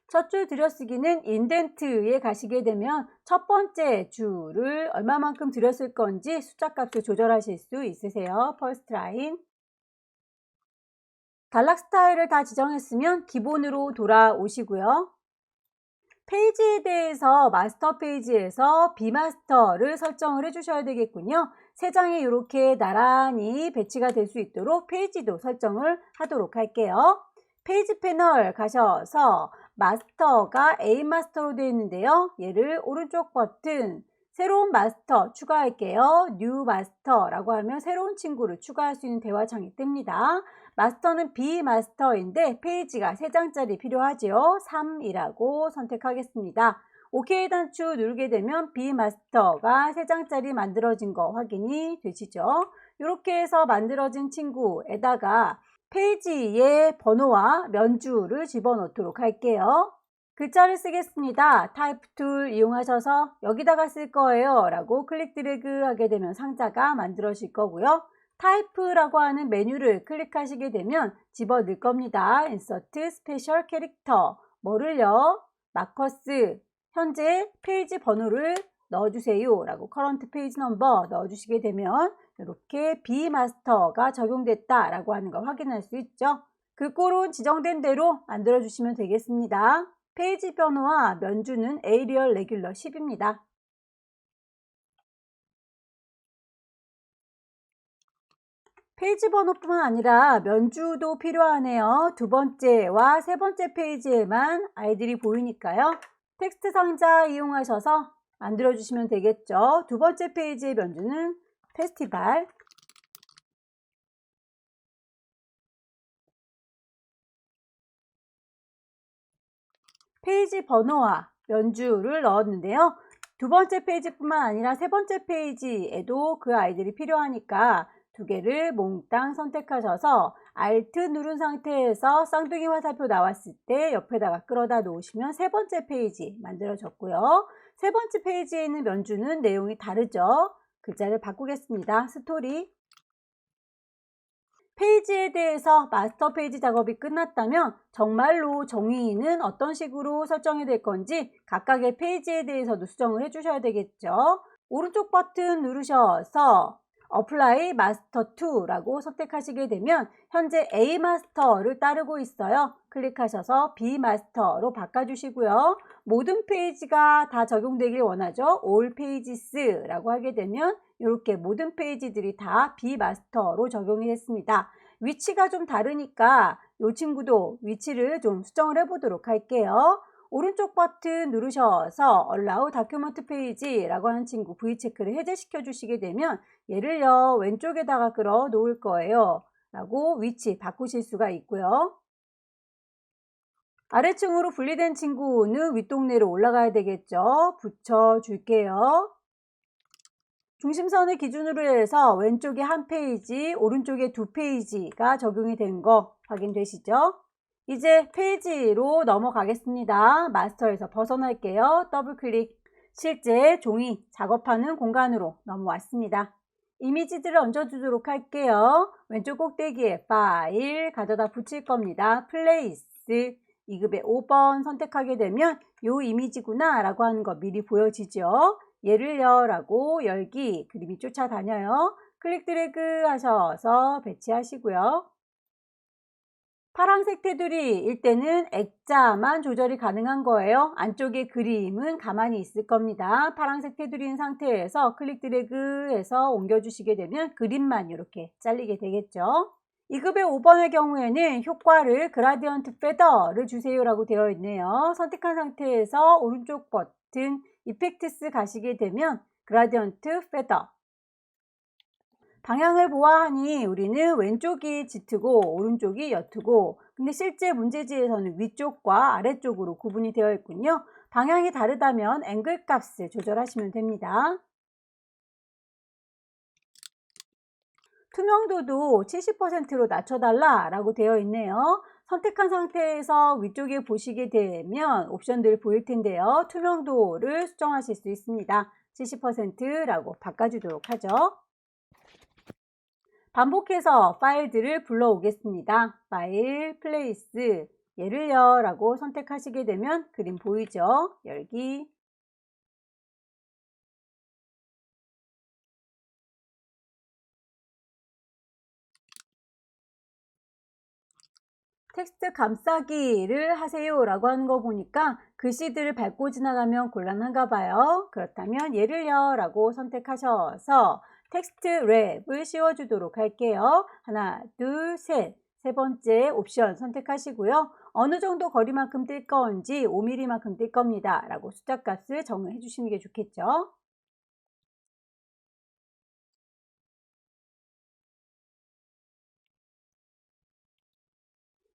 첫 줄 들여쓰기는 인덴트에 가시게 되면 첫 번째 줄을 얼마만큼 들였을 건지 숫자 값을 조절하실 수 있으세요. 퍼스트 라인. 단락 스타일을 다 지정했으면 기본으로 돌아오시고요. 페이지에 대해서 마스터 페이지에서 비마스터를 설정을 해주셔야 되겠군요. 세 장이 이렇게 나란히 배치가 될 수 있도록 페이지도 설정을 하도록 할게요. 페이지 패널 가셔서 마스터가 A 마스터로 되어 있는데요. 얘를 오른쪽 버튼 새로운 마스터 추가할게요. 뉴 마스터라고 하면 새로운 친구를 추가할 수 있는 대화창이 뜹니다. 마스터는 B 마스터인데 페이지가 3장짜리 필요하죠. 3이라고 선택하겠습니다. OK 단추 누르게 되면 B 마스터가 3장짜리 만들어진 거 확인이 되시죠. 이렇게 해서 만들어진 친구에다가 페이지의 번호와 면주를 집어넣도록 할게요. 글자를 쓰겠습니다. 타입 툴 이용하셔서 여기다가 쓸 거예요 라고 클릭 드래그 하게 되면 상자가 만들어질 거고요. 타입라고 하는 메뉴를 클릭하시게 되면 집어넣을 겁니다. 인서트 스페셜 캐릭터 뭐를요? 마커스 현재 페이지 번호를 넣어주세요 라고 커런트 페이지 넘버 넣어주시게 되면 이렇게 B 마스터가 적용됐다 라고 하는 걸 확인할 수 있죠. 글꼴은 지정된 대로 만들어 주시면 되겠습니다. 페이지 번호와 면주는 에이리얼 레귤러 10입니다. 페이지 번호뿐만 아니라 면주도 필요하네요. 2번째와 3번째 페이지에만 아이들이 보이니까요. 텍스트 상자 이용하셔서 만들어 주시면 되겠죠. 2번째 페이지의 면주는 페스티벌, 페이지 번호와 면주를 넣었는데요. 2번째 페이지뿐만 아니라 3번째 페이지에도 그 아이들이 필요하니까 2개를 몽땅 선택하셔서 Alt 누른 상태에서 쌍둥이 화살표 나왔을 때 옆에다가 끌어다 놓으시면 3번째 페이지 만들어졌고요. 3번째 페이지에 있는 면주는 내용이 다르죠. 글자를 바꾸겠습니다. 스토리. 페이지에 대해서 마스터 페이지 작업이 끝났다면 정말로 정의는 어떤 식으로 설정이 될 건지 각각의 페이지에 대해서도 수정을 해주셔야 되겠죠. 오른쪽 버튼 누르셔서 Apply Master 2라고 선택하시게 되면 현재 A 마스터를 따르고 있어요. 클릭하셔서 B 마스터로 바꿔주시고요. 모든 페이지가 다 적용되길 원하죠. All Pages라고 하게 되면 이렇게 모든 페이지들이 다 B 마스터로 적용이 됐습니다. 위치가 좀 다르니까 이 친구도 위치를 좀 수정을 해보도록 할게요. 오른쪽 버튼 누르셔서 Allow Document Page라고 하는 친구 V체크를 해제시켜 주시게 되면 얘를요 왼쪽에다가 끌어 놓을 거예요 라고 위치 바꾸실 수가 있고요. 아래층으로 분리된 친구는 윗동네로 올라가야 되겠죠. 붙여 줄게요. 중심선을 기준으로 해서 왼쪽에 한 페이지, 오른쪽에 2페이지가 적용이 된 거 확인되시죠? 이제 페이지로 넘어가겠습니다. 마스터에서 벗어날게요. 더블클릭. 실제 종이 작업하는 공간으로 넘어왔습니다. 이미지들을 얹어주도록 할게요. 왼쪽 꼭대기에 파일 가져다 붙일 겁니다. 플레이스 2급의 5번 선택하게 되면 요 이미지구나 라고 하는 거 미리 보여지죠. 얘를요 라고 열기 그림이 쫓아다녀요. 클릭 드래그 하셔서 배치하시고요. 파란색 테두리일 때는 액자만 조절이 가능한 거예요. 안쪽에 그림은 가만히 있을 겁니다. 파란색 테두리인 상태에서 클릭 드래그 해서 옮겨주시게 되면 그림만 이렇게 잘리게 되겠죠. 2급의 5번의 경우에는 효과를 그라디언트 페더를 주세요 라고 되어 있네요. 선택한 상태에서 오른쪽 버튼 이펙트스 가시게 되면 그라디언트 페더 방향을 보아하니 우리는 왼쪽이 짙고 오른쪽이 옅고 근데 실제 문제지에서는 위쪽과 아래쪽으로 구분이 되어 있군요. 방향이 다르다면 앵글 값을 조절하시면 됩니다. 투명도도 70%로 낮춰달라 라고 되어 있네요. 선택한 상태에서 위쪽에 보시게 되면 옵션들 보일 텐데요. 투명도를 수정하실 수 있습니다. 70%라고 바꿔주도록 하죠. 반복해서 파일들을 불러오겠습니다. 파일, 플레이스, 얘를요 라고 선택하시게 되면 그림 보이죠? 열기. 텍스트 감싸기를 하세요 라고 하는 거 보니까 글씨들을 밟고 지나가면 곤란한가 봐요. 그렇다면 얘를요 라고 선택하셔서 텍스트 랩을 씌워주도록 할게요. 하나, 둘, 셋. 세 번째 옵션 선택하시고요. 어느 정도 거리만큼 뛸 건지 5mm만큼 뛸 겁니다 라고 숫자 값을 정해 주시는 게 좋겠죠.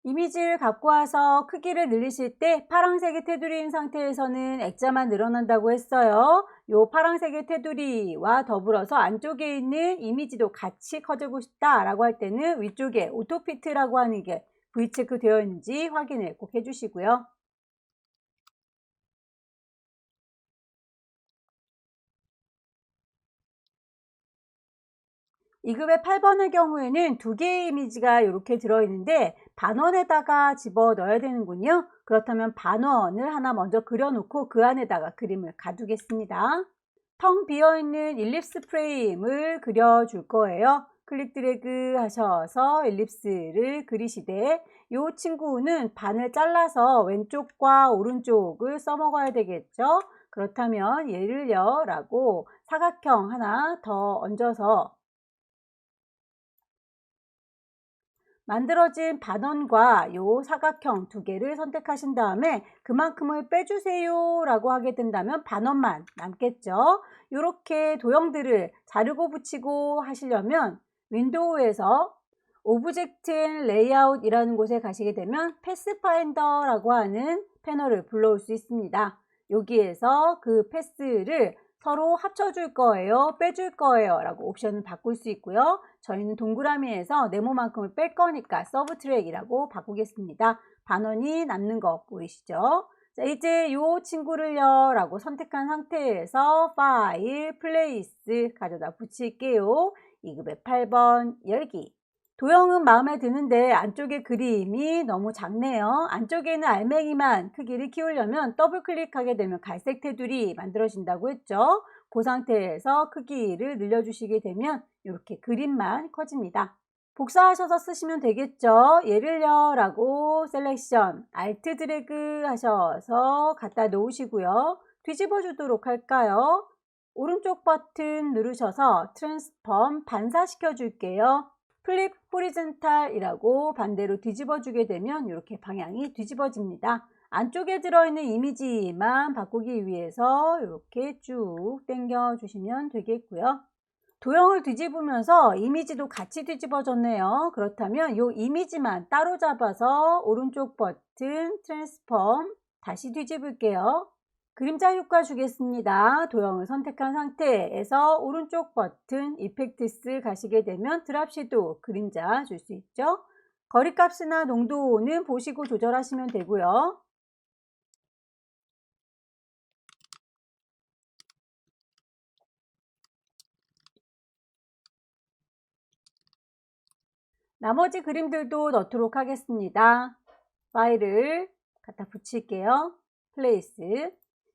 이미지를 갖고 와서 크기를 늘리실 때 파란색의 테두리인 상태에서는 액자만 늘어난다고 했어요. 이 파란색의 테두리와 더불어서 안쪽에 있는 이미지도 같이 커지고 싶다라고 할 때는 위쪽에 오토피트라고 하는 게 V체크 되어 있는지 확인을 꼭 해주시고요. 이급의 8번의 경우에는 두 개의 이미지가 이렇게 들어있는데 반원에다가 집어 넣어야 되는군요. 그렇다면 반원을 하나 먼저 그려놓고 그 안에다가 그림을 가두겠습니다. 텅 비어있는 일립스 프레임을 그려줄 거예요. 클릭 드래그 하셔서 일립스를 그리시되 이 친구는 반을 잘라서 왼쪽과 오른쪽을 써먹어야 되겠죠. 그렇다면 얘를요 라고 사각형 하나 더 얹어서 만들어진 반원과 요 사각형 두 개를 선택하신 다음에 그만큼을 빼주세요 라고 하게 된다면 반원만 남겠죠. 이렇게 도형들을 자르고 붙이고 하시려면 윈도우에서 오브젝트 앤 레이아웃 이라는 곳에 가시게 되면 패스파인더 라고 하는 패널을 불러올 수 있습니다. 여기에서 그 패스를 서로 합쳐줄 거예요, 빼줄 거예요 라고 옵션을 바꿀 수 있고요. 저희는 동그라미에서 네모만큼을 뺄 거니까 서브트랙이라고 바꾸겠습니다. 반원이 남는 거 보이시죠? 자, 이제 이 친구를요 라고 선택한 상태에서 파일, 플레이스 가져다 붙일게요. 2급의 8번 열기. 도형은 마음에 드는데 안쪽에 그림이 너무 작네요. 안쪽에 있는 알맹이만 크기를 키우려면 더블 클릭하게 되면 갈색 테두리 만들어진다고 했죠. 그 상태에서 크기를 늘려주시게 되면 이렇게 그림만 커집니다. 복사하셔서 쓰시면 되겠죠. 얘를요 라고 셀렉션 알트 드래그 하셔서 갖다 놓으시고요. 뒤집어 주도록 할까요? 오른쪽 버튼 누르셔서 트랜스폼 반사시켜 줄게요. 플립 호리젠탈이라고 반대로 뒤집어 주게 되면 이렇게 방향이 뒤집어집니다. 안쪽에 들어있는 이미지만 바꾸기 위해서 이렇게 쭉 당겨 주시면 되겠고요. 도형을 뒤집으면서 이미지도 같이 뒤집어졌네요. 그렇다면 이 이미지만 따로 잡아서 오른쪽 버튼 트랜스폼 다시 뒤집을게요. 그림자 효과 주겠습니다. 도형을 선택한 상태에서 오른쪽 버튼 이펙트스 가시게 되면 드랍 섀도우 그림자 줄 수 있죠. 거리값이나 농도는 보시고 조절하시면 되고요. 나머지 그림들도 넣도록 하겠습니다. 파일을 갖다 붙일게요. 플레이스.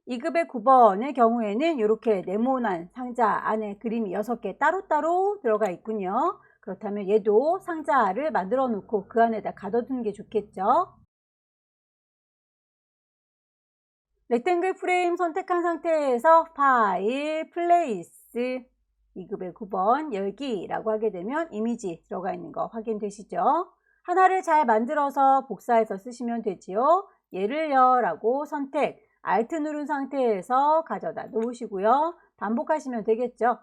2급의 9번의 경우에는 이렇게 네모난 상자 안에 그림이 6개 따로따로 들어가 있군요. 그렇다면 얘도 상자를 만들어 놓고 그 안에다 가둬두는 게 좋겠죠. 렉탱글 프레임 선택한 상태에서 파일, 플레이스, 2급의 9번 열기라고 하게 되면 이미지 들어가 있는 거 확인되시죠? 하나를 잘 만들어서 복사해서 쓰시면 되지요. 얘를요 라고 선택, Alt 누른 상태에서 가져다 놓으시고요. 반복하시면 되겠죠.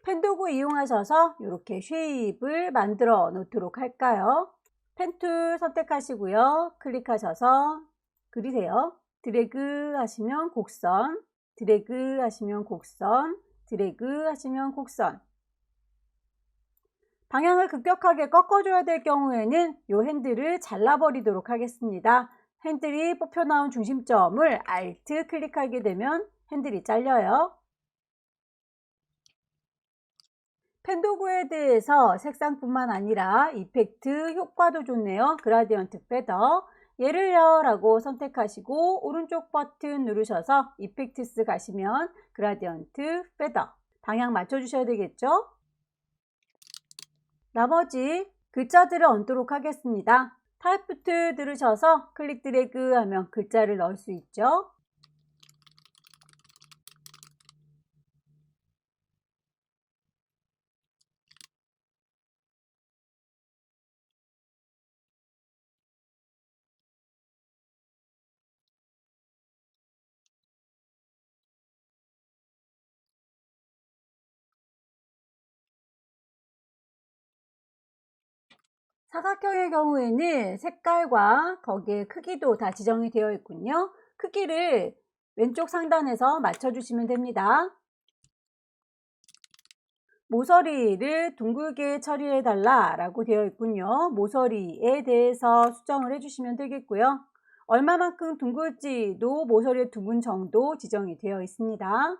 펜도구 이용하셔서 이렇게 쉐입을 만들어 놓도록 할까요? 펜 툴 선택하시고요. 클릭하셔서 그리세요. 드래그 하시면 곡선, 드래그 하시면 곡선, 드래그 하시면 곡선. 방향을 급격하게 꺾어줘야 될 경우에는 이 핸들을 잘라버리도록 하겠습니다. 핸들이 뽑혀 나온 중심점을 Alt 클릭하게 되면 핸들이 잘려요. 펜도구에 대해서 색상뿐만 아니라 이펙트 효과도 좋네요. 그라디언트 패더. 예를요 라고 선택하시고 오른쪽 버튼 누르셔서 이펙트스 가시면 그라디언트, 페더 방향 맞춰주셔야 되겠죠. 나머지 글자들을 얹도록 하겠습니다. 타입부트 누르셔서 클릭 드래그 하면 글자를 넣을 수 있죠. 사각형의 경우에는 색깔과 거기에 크기도 다 지정이 되어 있군요. 크기를 왼쪽 상단에서 맞춰주시면 됩니다. 모서리를 둥글게 처리해 달라 라고 되어 있군요. 모서리에 대해서 수정을 해주시면 되겠고요. 얼마만큼 둥글지도 모서리의 2분 정도 지정이 되어 있습니다.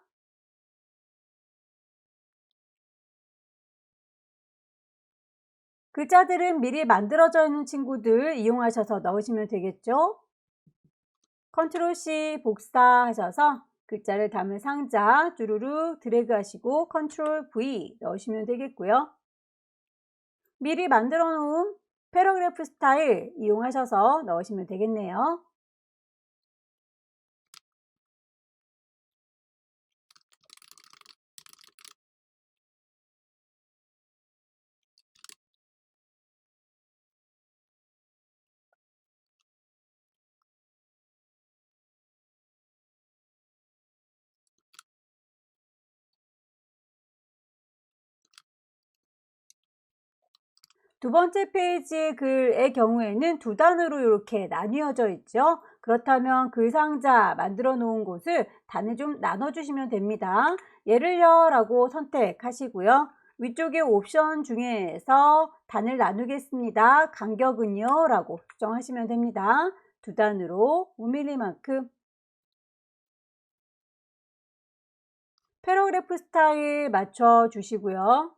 글자들은 미리 만들어져 있는 친구들 이용하셔서 넣으시면 되겠죠. 컨트롤 C 복사하셔서 글자를 담은 상자 주르륵 드래그 하시고 컨트롤 V 넣으시면 되겠고요. 미리 만들어 놓은 패러그래프 스타일 이용하셔서 넣으시면 되겠네요. 두 번째 페이지의 글의 경우에는 2단으로 이렇게 나뉘어져 있죠. 그렇다면 글 상자 만들어 놓은 곳을 단을 좀 나눠 주시면 됩니다. 예를요 라고 선택하시고요. 위쪽의 옵션 중에서 단을 나누겠습니다. 간격은요 라고 수정하시면 됩니다. 2단으로 5mm만큼. 패러그래프 스타일 맞춰 주시고요.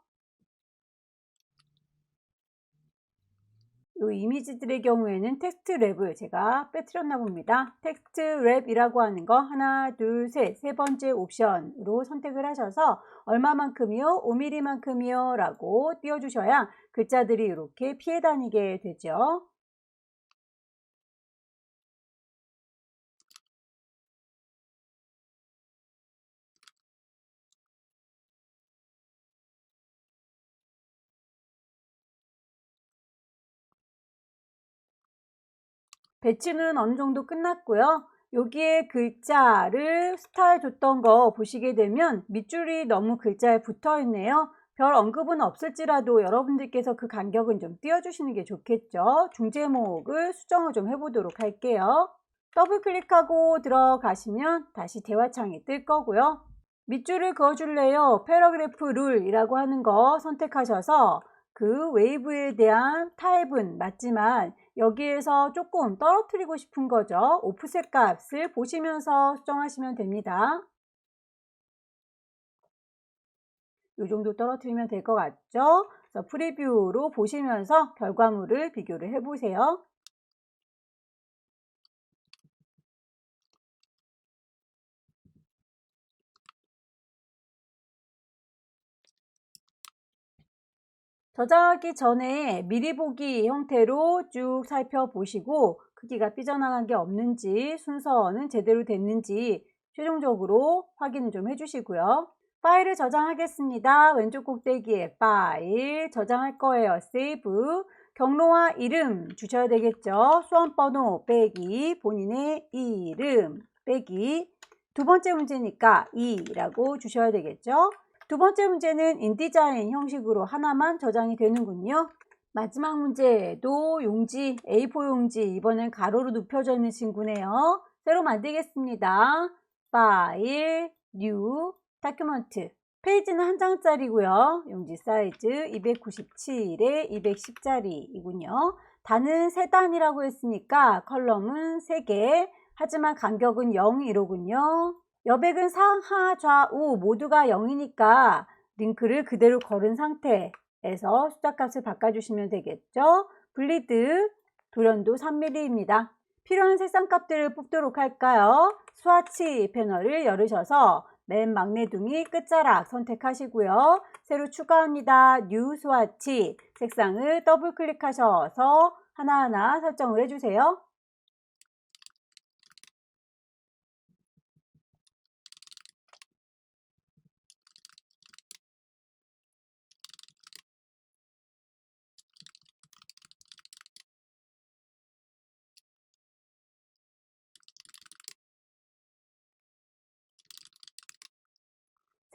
이 이미지들의 경우에는 텍스트 랩을 제가 빼뜨렸나 봅니다. 텍스트 랩이라고 하는 거 하나, 둘, 셋, 세 번째 옵션으로 선택을 하셔서 얼마만큼이요? 5mm만큼이요? 라고 띄워주셔야 글자들이 이렇게 피해 다니게 되죠. 배치는 어느 정도 끝났고요. 여기에 글자를 스타일 줬던 거 보시게 되면 밑줄이 너무 글자에 붙어 있네요. 별 언급은 없을지라도 여러분들께서 그 간격은 좀 띄워주시는 게 좋겠죠. 중제목을 수정을 좀 해보도록 할게요. 더블 클릭하고 들어가시면 다시 대화창이 뜰 거고요. 밑줄을 그어줄래요? 패러그래프 룰이라고 하는 거 선택하셔서 그 웨이브에 대한 타입은 맞지만 여기에서 조금 떨어뜨리고 싶은 거죠. 오프셋 값을 보시면서 수정하시면 됩니다. 이 정도 떨어뜨리면 될 것 같죠? 그래서 프리뷰로 보시면서 결과물을 비교를 해보세요. 저장하기 전에 미리 보기 형태로 쭉 살펴보시고 크기가 삐져나간 게 없는지 순서는 제대로 됐는지 최종적으로 확인 좀 해주시고요. 파일을 저장하겠습니다. 왼쪽 꼭대기에 파일 저장할 거예요. 세이브 경로와 이름 주셔야 되겠죠. 수험번호 빼기 본인의 이름 빼기 두 번째 문제니까 2라고 주셔야 되겠죠. 두 번째 문제는 인디자인 형식으로 하나만 저장이 되는군요. 마지막 문제도 용지 A4 용지 이번엔 가로로 눕혀져 있는 친구네요. 새로 만들겠습니다. 파일, 뉴, 다큐먼트 페이지는 한 장짜리고요. 용지 사이즈 297에 210짜리이군요. 단은 3단이라고 했으니까 컬럼은 3개 하지만 간격은 0이로군요. 여백은 상하 좌우 모두가 0이니까 링크를 그대로 걸은 상태에서 숫자값을 바꿔주시면 되겠죠. 블리드 돌연도 3mm입니다. 필요한 색상 값들을 뽑도록 할까요? 스와치 패널을 열으셔서 맨 막내둥이 끝자락 선택하시고요. 새로 추가합니다. 뉴 스와치 색상을 더블 클릭하셔서 하나하나 설정을 해주세요.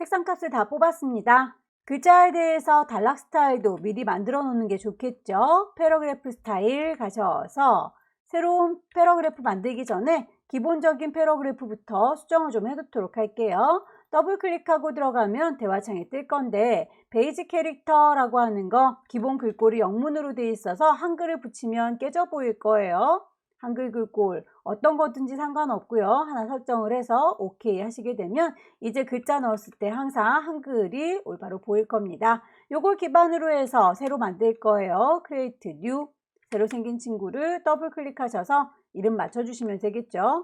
색상 값을 다 뽑았습니다. 글자에 대해서 단락 스타일도 미리 만들어 놓는 게 좋겠죠. 패러그래프 스타일 가셔서 새로운 패러그래프 만들기 전에 기본적인 패러그래프부터 수정을 좀 해두도록 할게요. 더블 클릭하고 들어가면 대화창이 뜰 건데 베이직 캐릭터라고 하는 거 기본 글꼴이 영문으로 되어 있어서 한글을 붙이면 깨져 보일 거예요. 한글 글꼴 어떤 거든지 상관없고요. 하나 설정을 해서 오케이 하시게 되면 이제 글자 넣었을 때 항상 한글이 올바로 보일 겁니다. 요걸 기반으로 해서 새로 만들 거예요. Create New 새로 생긴 친구를 더블 클릭하셔서 이름 맞춰주시면 되겠죠.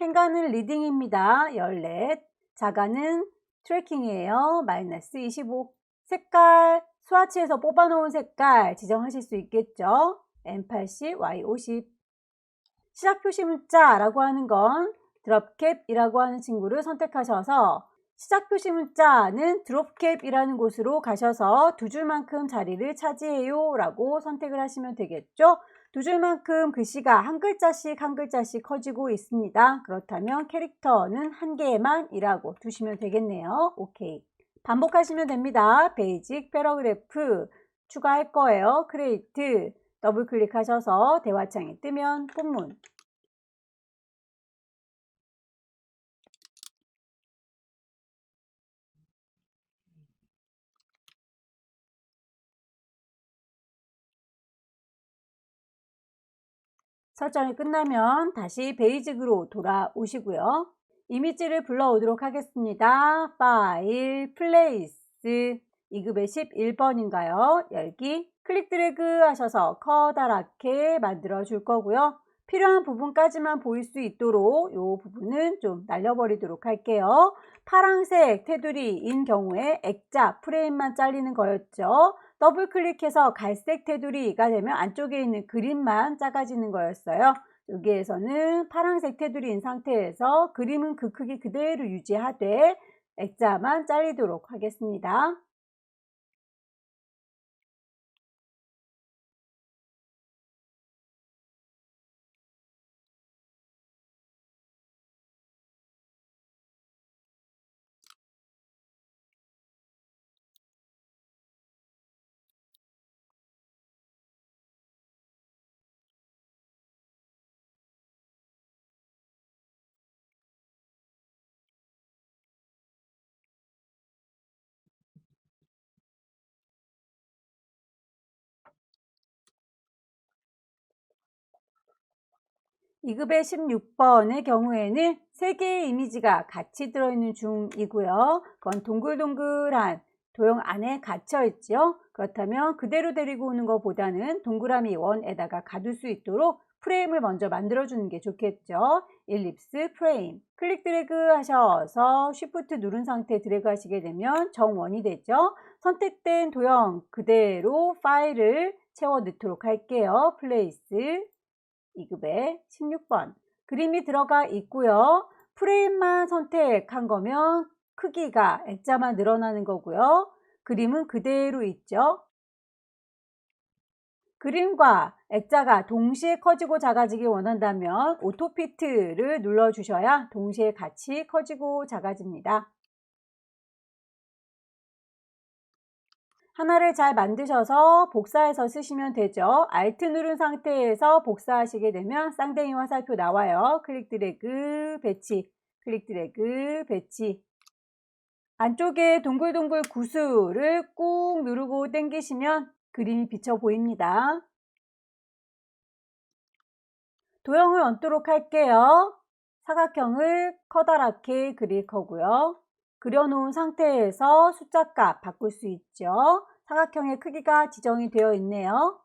행간은 리딩입니다. 14 자가는 트래킹이에요. 마이너스 25 색깔 스와치에서 뽑아놓은 색깔 지정하실 수 있겠죠. M80, Y50 시작 표시 문자라고 하는 건 드롭캡이라고 하는 친구를 선택하셔서 시작 표시 문자는 드롭캡이라는 곳으로 가셔서 두 줄만큼 자리를 차지해요 라고 선택을 하시면 되겠죠. 두 줄만큼 글씨가 한 글자씩 한 글자씩 커지고 있습니다. 그렇다면 캐릭터는 한 개만 이라고 두시면 되겠네요. 오케이. 반복하시면 됩니다. 베이직 패러그래프 추가할 거예요. 크리에이트 더블 클릭하셔서 대화창이 뜨면 본문 설정이 끝나면 다시 베이직으로 돌아오시고요. 이미지를 불러오도록 하겠습니다. 파일, 플레이스, 2급의 11번인가요? 열기, 클릭 드래그 하셔서 커다랗게 만들어 줄 거고요. 필요한 부분까지만 보일 수 있도록 이 부분은 좀 날려버리도록 할게요. 파란색 테두리인 경우에 액자 프레임만 잘리는 거였죠. 더블 클릭해서 갈색 테두리가 되면 안쪽에 있는 그림만 작아지는 거였어요. 여기에서는 파란색 테두리인 상태에서 그림은 그 크기 그대로 유지하되 액자만 잘리도록 하겠습니다. (2급의) 16번의 경우에는 3개의 이미지가 같이 들어있는 중이고요. 그건 동글동글한 도형 안에 갇혀 있죠. 그렇다면 그대로 데리고 오는 것보다는 동그라미 원에다가 가둘 수 있도록 프레임을 먼저 만들어주는 게 좋겠죠. 일립스 프레임 클릭 드래그 하셔서 쉬프트 누른 상태 드래그 하시게 되면 정원이 되죠. 선택된 도형 그대로 파일을 채워 넣도록 할게요. 플레이스 2급의 16번 그림이 들어가 있고요. 프레임만 선택한 거면 크기가 액자만 늘어나는 거고요. 그림은 그대로 있죠. 그림과 액자가 동시에 커지고 작아지길 원한다면 오토피트를 눌러주셔야 동시에 같이 커지고 작아집니다. 하나를 잘 만드셔서 복사해서 쓰시면 되죠. Alt 누른 상태에서 복사하시게 되면 쌍둥이 화살표 나와요. 클릭 드래그 배치, 클릭 드래그 배치. 안쪽에 동글동글 구슬을 꾹 누르고 당기시면 그림이 비쳐 보입니다. 도형을 얹도록 할게요. 사각형을 커다랗게 그릴 거고요. 그려놓은 상태에서 숫자값 바꿀 수 있죠. 사각형의 크기가 지정이 되어 있네요.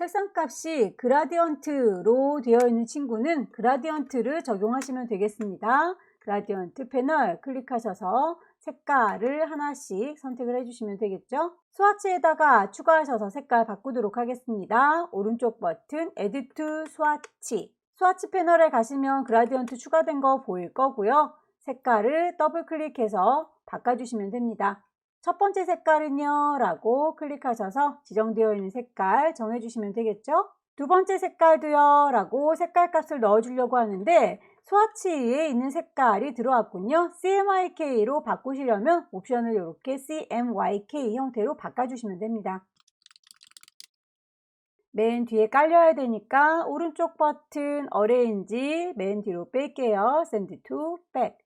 색상값이 그라디언트로 되어 있는 친구는 그라디언트를 적용하시면 되겠습니다. 그라디언트 패널 클릭하셔서 색깔을 하나씩 선택을 해주시면 되겠죠. 스와치에다가 추가하셔서 색깔 바꾸도록 하겠습니다. 오른쪽 버튼 Add to 스와치. 스와치 패널에 가시면 그라디언트 추가된 거 보일 거고요. 색깔을 더블 클릭해서 바꿔주시면 됩니다. 첫 번째 색깔은요 라고 클릭하셔서 지정되어 있는 색깔 정해주시면 되겠죠. 두 번째 색깔도요 라고 색깔 값을 넣어주려고 하는데 스와치에 있는 색깔이 들어왔군요. CMYK로 바꾸시려면 옵션을 이렇게 CMYK 형태로 바꿔주시면 됩니다. 맨 뒤에 깔려야 되니까 오른쪽 버튼 어레인지 맨 뒤로 뺄게요. Send to back.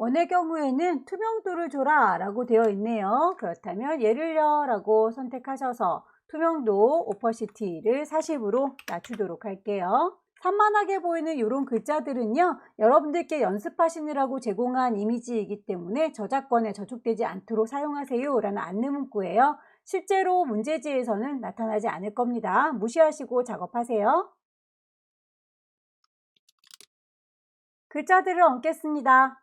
원의 경우에는 투명도를 줘라 라고 되어 있네요. 그렇다면 얘를요 라고 선택하셔서 투명도 오퍼시티를 40으로 낮추도록 할게요. 산만하게 보이는 이런 글자들은요 여러분들께 연습하시느라고 제공한 이미지이기 때문에 저작권에 저촉되지 않도록 사용하세요 라는 안내 문구예요. 실제로 문제지에서는 나타나지 않을 겁니다. 무시하시고 작업하세요. 글자들을 얹겠습니다.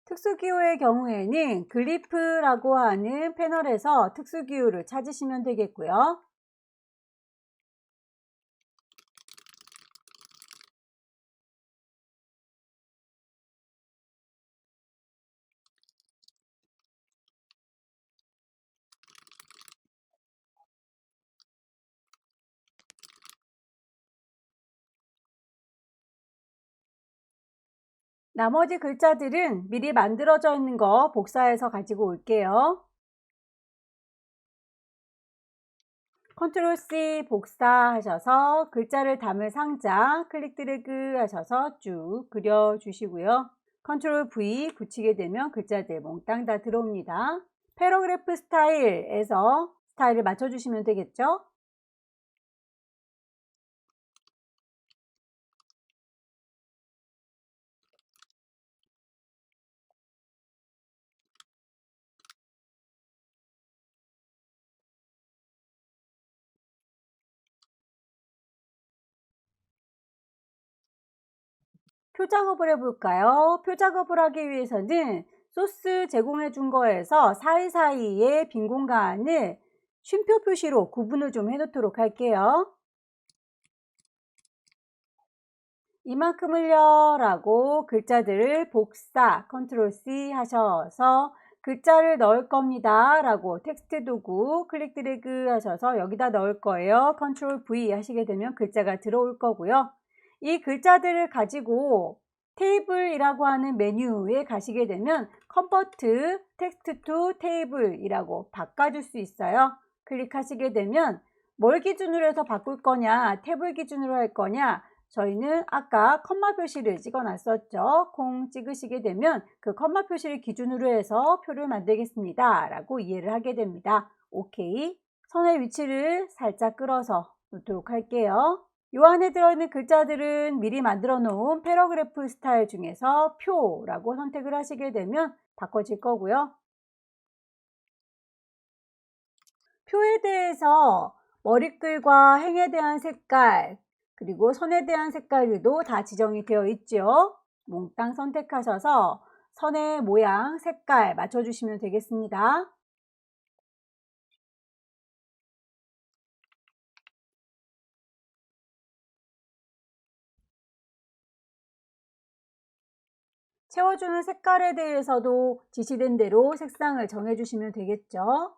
특수기호의 경우에는 글리프라고 하는 패널에서 특수기호를 찾으시면 되겠고요. 나머지 글자들은 미리 만들어져 있는 거 복사해서 가지고 올게요. 컨트롤 C 복사하셔서 글자를 담을 상자 클릭 드래그 하셔서 쭉 그려주시고요. 컨트롤 V 붙이게 되면 글자들 몽땅 다 들어옵니다. 패러그래프 스타일에서 스타일을 맞춰주시면 되겠죠. 표 작업을 해볼까요? 표 작업을 하기 위해서는 소스 제공해 준 거에서 사이사이에 빈 공간을 쉼표 표시로 구분을 좀 해 놓도록 할게요. 이만큼을요 라고 글자들을 복사 컨트롤 C 하셔서 글자를 넣을 겁니다 라고 텍스트 도구 클릭 드래그 하셔서 여기다 넣을 거예요. 컨트롤 V 하시게 되면 글자가 들어올 거고요. 이 글자들을 가지고 테이블이라고 하는 메뉴에 가시게 되면 컨버트 텍스트 투 테이블이라고 바꿔줄 수 있어요. 클릭하시게 되면 뭘 기준으로 해서 바꿀 거냐, 탭을 기준으로 할 거냐, 저희는 아까 컴마 표시를 찍어 놨었죠. 콩 찍으시게 되면 그 컴마 표시를 기준으로 해서 표를 만들겠습니다 라고 이해를 하게 됩니다. 오케이. 선의 위치를 살짝 끌어서 놓도록 할게요. 요 안에 들어있는 글자들은 미리 만들어 놓은 패러그래프 스타일 중에서 표라고 선택을 하시게 되면 바꿔질 거고요. 표에 대해서 머리글과 행에 대한 색깔 그리고 선에 대한 색깔들도 다 지정이 되어 있죠. 몽땅 선택하셔서 선의 모양, 색깔 맞춰주시면 되겠습니다. 채워주는 색깔에 대해서도 지시된 대로 색상을 정해주시면 되겠죠.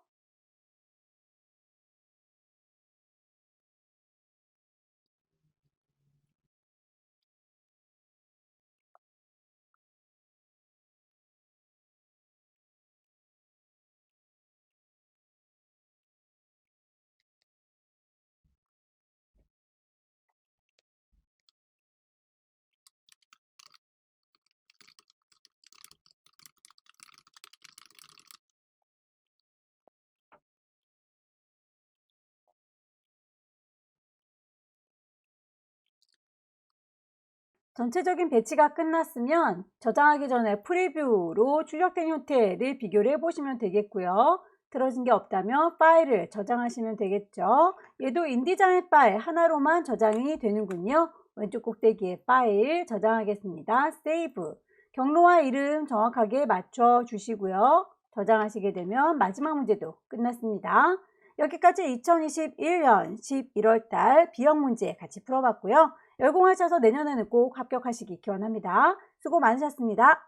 전체적인 배치가 끝났으면 저장하기 전에 프리뷰로 출력된 형태를 비교를 해보시면 되겠고요. 틀어진 게 없다면 파일을 저장하시면 되겠죠. 얘도 인디자인 파일 하나로만 저장이 되는군요. 왼쪽 꼭대기에 파일 저장하겠습니다. 세이브. 경로와 이름 정확하게 맞춰 주시고요. 저장하시게 되면 마지막 문제도 끝났습니다. 여기까지 2021년 11월달 B형 문제 같이 풀어봤고요. 열공하셔서 내년에는 꼭 합격하시기 기원합니다. 수고 많으셨습니다.